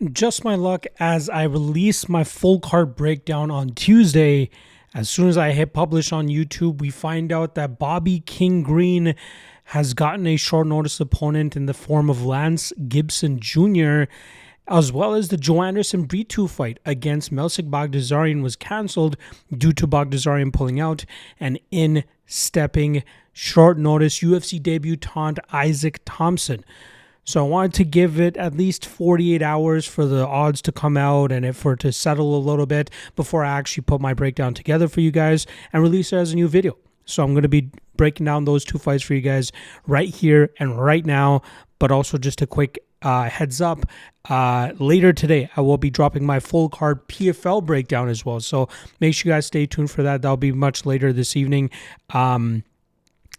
Just my luck as I release my full card breakdown on Tuesday. As soon as I hit publish on YouTube, we find out that Bobby King Green has gotten a short notice opponent in the form of Lance Gibson Jr., as well as the Joanderson Brito fight against Melsik Baghdasaryan was cancelled due to Baghdasaryan pulling out, and in stepping short notice UFC debutant Isaac Thompson. So I wanted to give it at least 48 hours for the odds to come out and for it to settle a little bit before I actually put my breakdown together for you guys and release it as a new video. So I'm going to be breaking down those two fights for you guys right here and right now, but also just a quick heads up. Later today, I will be dropping my full card PFL breakdown as well. So make sure you guys stay tuned for that. That'll be much later this evening.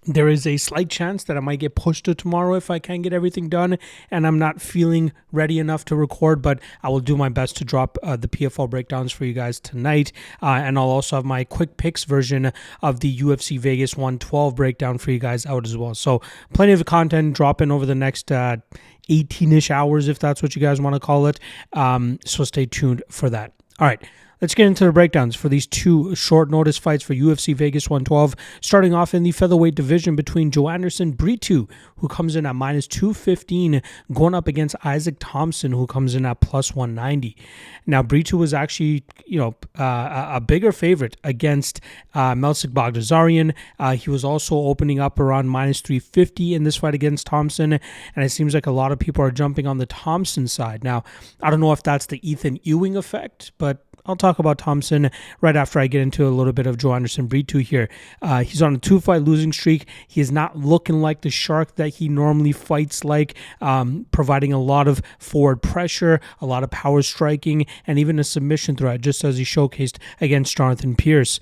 There is a slight chance that I might get pushed to tomorrow if I can't get everything done and I'm not feeling ready enough to record, but I will do my best to drop the PFL breakdowns for you guys tonight. And I'll also have my quick picks version of the UFC Vegas 112 breakdown for you guys out as well. So plenty of content dropping over the next 18-ish hours, if that's what you guys want to call it. So stay tuned for that. All right. Let's get into the breakdowns for these two short notice fights for UFC Vegas 112. Starting off in the featherweight division between Joanderson Brito, who comes in at minus 215, going up against Isaac Thompson, who comes in at plus 190. Now, Brito was actually, a bigger favorite against Melsik Baghdasaryan. He was also opening up around minus 350 in this fight against Thompson, and it seems like a lot of people are jumping on the Thompson side. Now, I don't know if that's the Ethan Ewing effect, but I'll talk about Thompson right after I get into a little bit of Joanderson Brito here. He's on a 2-fight losing streak. He is not looking like the shark that he normally fights like, providing a lot of forward pressure, a lot of power striking, and even a submission threat, just as he showcased against Jonathan Pierce.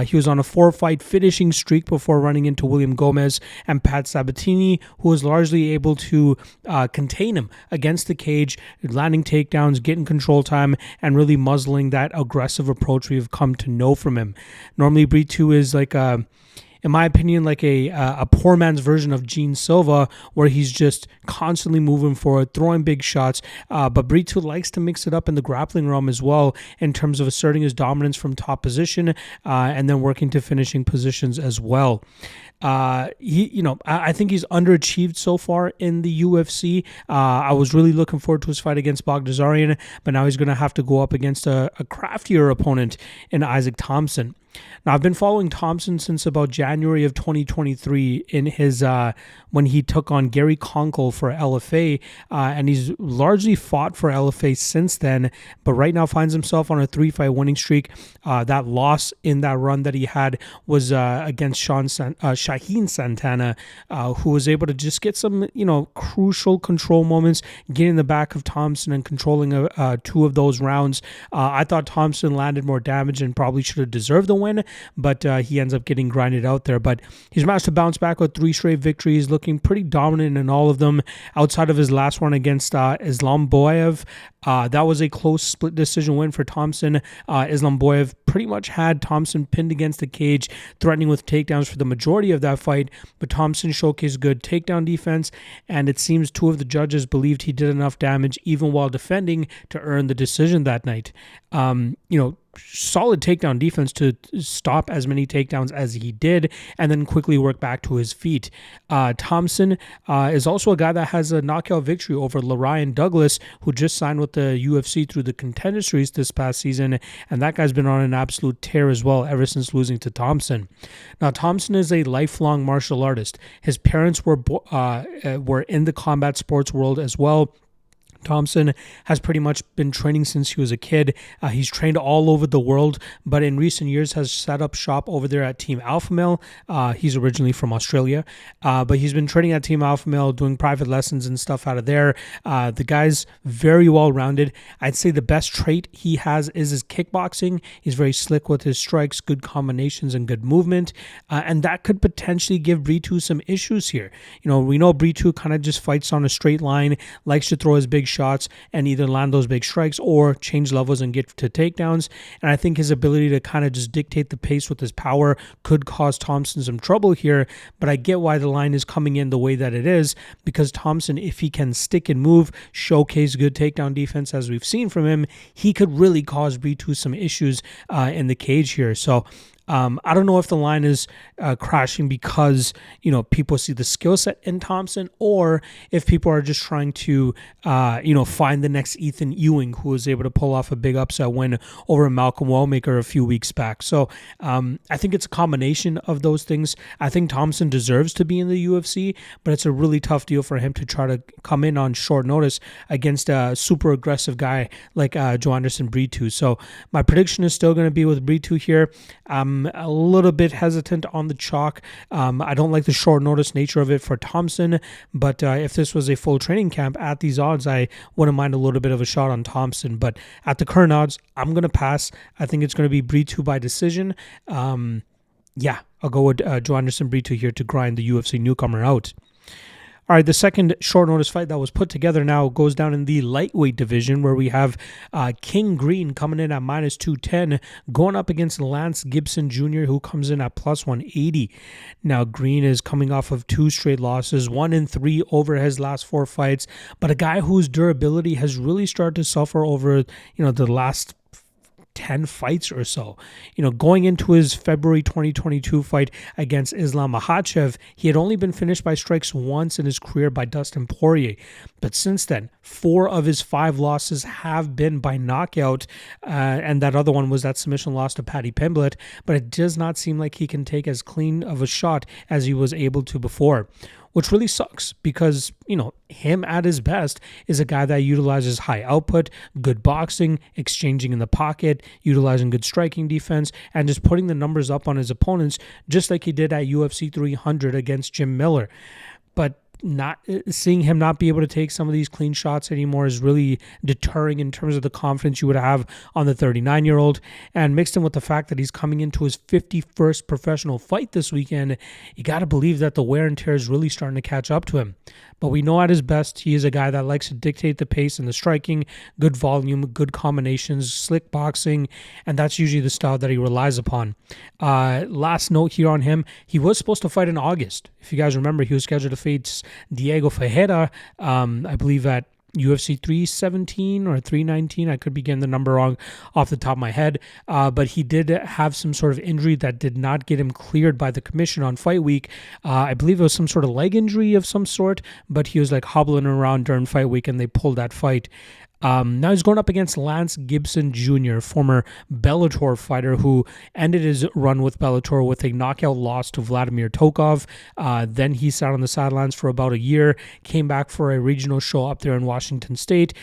He was on a 4-fight finishing streak before running into William Gomez and Pat Sabatini, who was largely able to contain him against the cage, landing takedowns, getting control time, and really muzzling that aggressive approach we've come to know from him. Normally, Brito is like in my opinion, like a poor man's version of Gene Silva, where he's just constantly moving forward, throwing big shots. But Brito likes to mix it up in the grappling realm as well, in terms of asserting his dominance from top position and then working to finishing positions as well. I think he's underachieved so far in the UFC. I was really looking forward to his fight against Baghdasaryan, but now he's going to have to go up against a craftier opponent in Isaac Thompson. Now, I've been following Thompson since about January of 2023 in his when he took on Gary Conkle for LFA, and he's largely fought for LFA since then, but right now finds himself on a 3-fight winning streak. That loss in that run that he had was against Shaheen Santana, who was able to just get some, crucial control moments, getting in the back of Thompson and controlling 2 of those rounds. I thought Thompson landed more damage and probably should have deserved the win, but he ends up getting grinded out there. But he's managed to bounce back with 3 straight victories, looking pretty dominant in all of them, outside of his last one against Islamboyev. That was a close split decision win for Thompson. Islamboyev pretty much had Thompson pinned against the cage, threatening with takedowns for the majority of that fight, but Thompson showcased good takedown defense, and it seems 2 of the judges believed he did enough damage even while defending to earn the decision that night. Solid takedown defense to stop as many takedowns as he did and then quickly work back to his feet. Thompson is also a guy that has a knockout victory over Larian Douglas, who just signed with the UFC through the Contender series this past season, and that guy's been on an absolute tear as well ever since losing to Thompson. Now, Thompson is a lifelong martial artist. His parents were in the combat sports world as well. Thompson has pretty much been training since he was a kid. He's trained all over the world, but in recent years has set up shop over there at Team Alpha Male. He's originally from Australia, but he's been training at Team Alpha Male, doing private lessons and stuff out of there. The guy's very well-rounded. I'd say the best trait he has is his kickboxing. He's very slick with his strikes, good combinations, and good movement, and that could potentially give Brito some issues here. We know Brito kind of just fights on a straight line, likes to throw his big shots and either land those big strikes or change levels and get to takedowns. And I think his ability to kind of just dictate the pace with his power could cause Thompson some trouble here. But I get why the line is coming in the way that it is, because Thompson, if he can stick and move, showcase good takedown defense as we've seen from him, he could really cause Brito some issues in the cage here. So I don't know if the line is crashing because, people see the skill set in Thompson, or if people are just trying to, find the next Ethan Ewing, who was able to pull off a big upset win over Malcolm Wellmaker a few weeks back. So I think it's a combination of those things. I think Thompson deserves to be in the UFC, but it's a really tough deal for him to try to come in on short notice against a super aggressive guy like Joanderson Brito. So my prediction is still going to be with Brito here. I'm a little bit hesitant on the chalk. I don't like the short notice nature of it for Thompson, but if this was a full training camp at these odds, I wouldn't mind a little bit of a shot on Thompson. But at the current odds, I'm going to pass. I think it's going to be Brito by decision. I'll go with Joanderson Brito here to grind the UFC newcomer out. All right, the second short notice fight that was put together now goes down in the lightweight division, where we have King Green coming in at minus 210, going up against Lance Gibson Jr., who comes in at plus 180. Now, Green is coming off of 2 straight losses, 1-3 over his last 4 fights, but a guy whose durability has really started to suffer over, the last 10 fights or so. Going into his February 2022 fight against Islam Makhachev, he had only been finished by strikes once in his career by Dustin Poirier. But since then, 4 of his 5 losses have been by knockout, and that other one was that submission loss to Paddy Pimblett, but it does not seem like he can take as clean of a shot as he was able to before, which really sucks because, him at his best is a guy that utilizes high output, good boxing, exchanging in the pocket, utilizing good striking defense, and just putting the numbers up on his opponents, just like he did at UFC 300 against Jim Miller. But not seeing him not be able to take some of these clean shots anymore is really deterring in terms of the confidence you would have on the 39-year-old. And mixed in with the fact that he's coming into his 51st professional fight this weekend, you got to believe that the wear and tear is really starting to catch up to him. But we know at his best, he is a guy that likes to dictate the pace and the striking, good volume, good combinations, slick boxing, and that's usually the style that he relies upon. Last note here on him, he was supposed to fight in August. If you guys remember, he was scheduled to face Diego Ferreira, I believe at UFC 317 or 319. I could be getting the number wrong off the top of my head. But he did have some sort of injury that did not get him cleared by the commission on fight week. I believe it was some sort of leg injury of some sort, but he was like hobbling around during fight week and they pulled that fight. Now he's going up against Lance Gibson Jr., former Bellator fighter who ended his run with Bellator with a knockout loss to Vladimir Tokov. Then he sat on the sidelines for about a year, came back for a regional show up there in Washington State.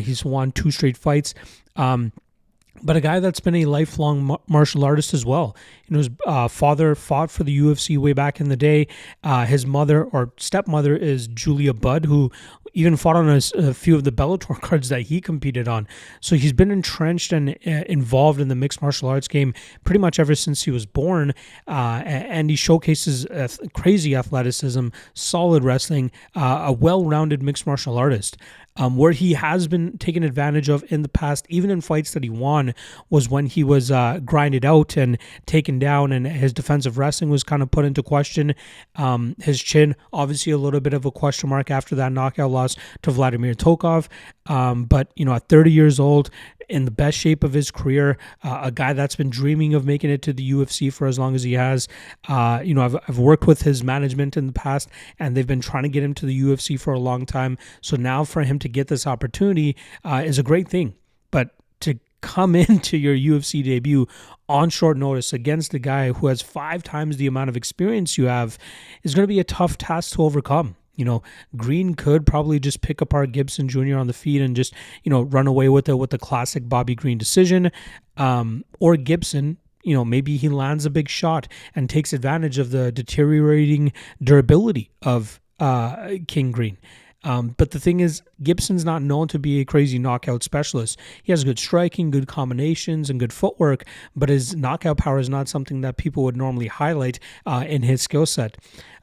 He's won 2 straight fights. But a guy that's been a lifelong martial artist as well. His father fought for the UFC way back in the day. His mother or stepmother is Julia Budd, who even fought on a few of the Bellator cards that he competed on. So he's been entrenched and involved in the mixed martial arts game pretty much ever since he was born. And he showcases crazy athleticism, solid wrestling, a well-rounded mixed martial artist. Where he has been taken advantage of in the past, even in fights that he won, was when he was grinded out and taken down and his defensive wrestling was kind of put into question. His chin, obviously a little bit of a question mark after that knockout loss to Vladimir Tokov. But, at 30 years old, in the best shape of his career, a guy that's been dreaming of making it to the UFC for as long as he has. I've worked with his management in the past, and they've been trying to get him to the UFC for a long time. So now for him to get this opportunity is a great thing. But to come into your UFC debut on short notice against a guy who has 5 times the amount of experience you have is going to be a tough task to overcome. Green could probably just pick apart Gibson Jr. on the feet and just, run away with it with the classic Bobby Green decision. Or Gibson, maybe he lands a big shot and takes advantage of the deteriorating durability of King Green. But the thing is, Gibson's not known to be a crazy knockout specialist. He has good striking, good combinations, and good footwork, but his knockout power is not something that people would normally highlight in his skill set.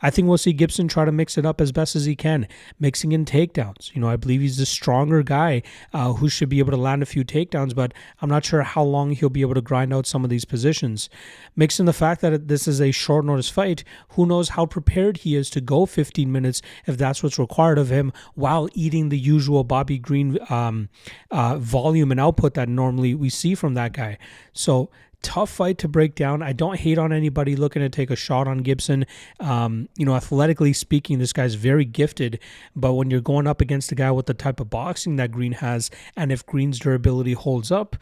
I think we'll see Gibson try to mix it up as best as he can, mixing in takedowns. I believe he's the stronger guy who should be able to land a few takedowns, but I'm not sure how long he'll be able to grind out some of these positions. Mixing the fact that this is a short notice fight, who knows how prepared he is to go 15 minutes if that's what's required of him, while eating the usual Bobby Green volume and output that normally we see from that guy. So tough fight to break down. I don't hate on anybody looking to take a shot on Gibson. Athletically speaking, this guy's very gifted, but when you're going up against a guy with the type of boxing that Green has, and if Green's durability holds up,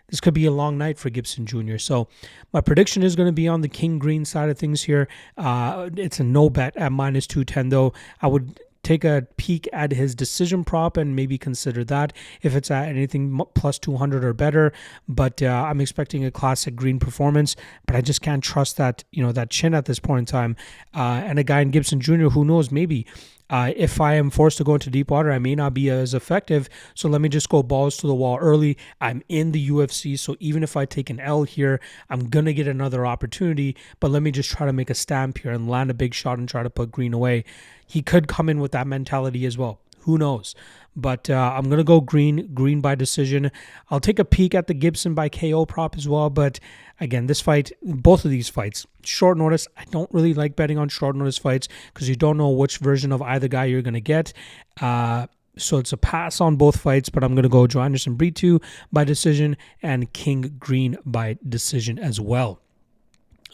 this could be a long night for Gibson Jr. So my prediction is going to be on the King Green side of things here. It's a no bet at minus 210, though. I would take a peek at his decision prop and maybe consider that if it's at anything plus 200 or better. But I'm expecting a classic Green performance, but I just can't trust that, that chin at this point in time. And a guy in Gibson Jr., who knows, maybe if I am forced to go into deep water, I may not be as effective. So let me just go balls to the wall early. I'm in the UFC, so even if I take an L here, I'm going to get another opportunity. But let me just try to make a stamp here and land a big shot and try to put Green away. He could come in with that mentality as well. Who knows? But I'm going to go Green by decision. I'll take a peek at the Gibson by KO prop as well. But again, this fight, both of these fights, short notice. I don't really like betting on short notice fights because you don't know which version of either guy you're going to get. So it's a pass on both fights, but I'm going to go Joanderson Brito by decision and King Green by decision as well.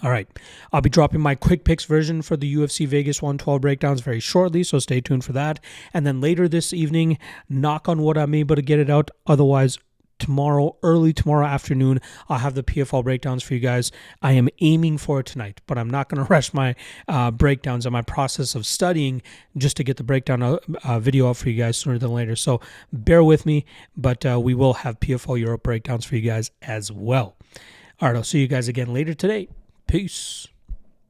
All right, I'll be dropping my quick picks version for the UFC Vegas 112 breakdowns very shortly, so stay tuned for that. And then later this evening, knock on wood, I'm able to get it out. Otherwise, early tomorrow afternoon, I'll have the PFL breakdowns for you guys. I am aiming for it tonight, but I'm not going to rush my breakdowns and my process of studying just to get the breakdown video out for you guys sooner than later. So bear with me, but we will have PFL Europe breakdowns for you guys as well. All right, I'll see you guys again later today. Peace.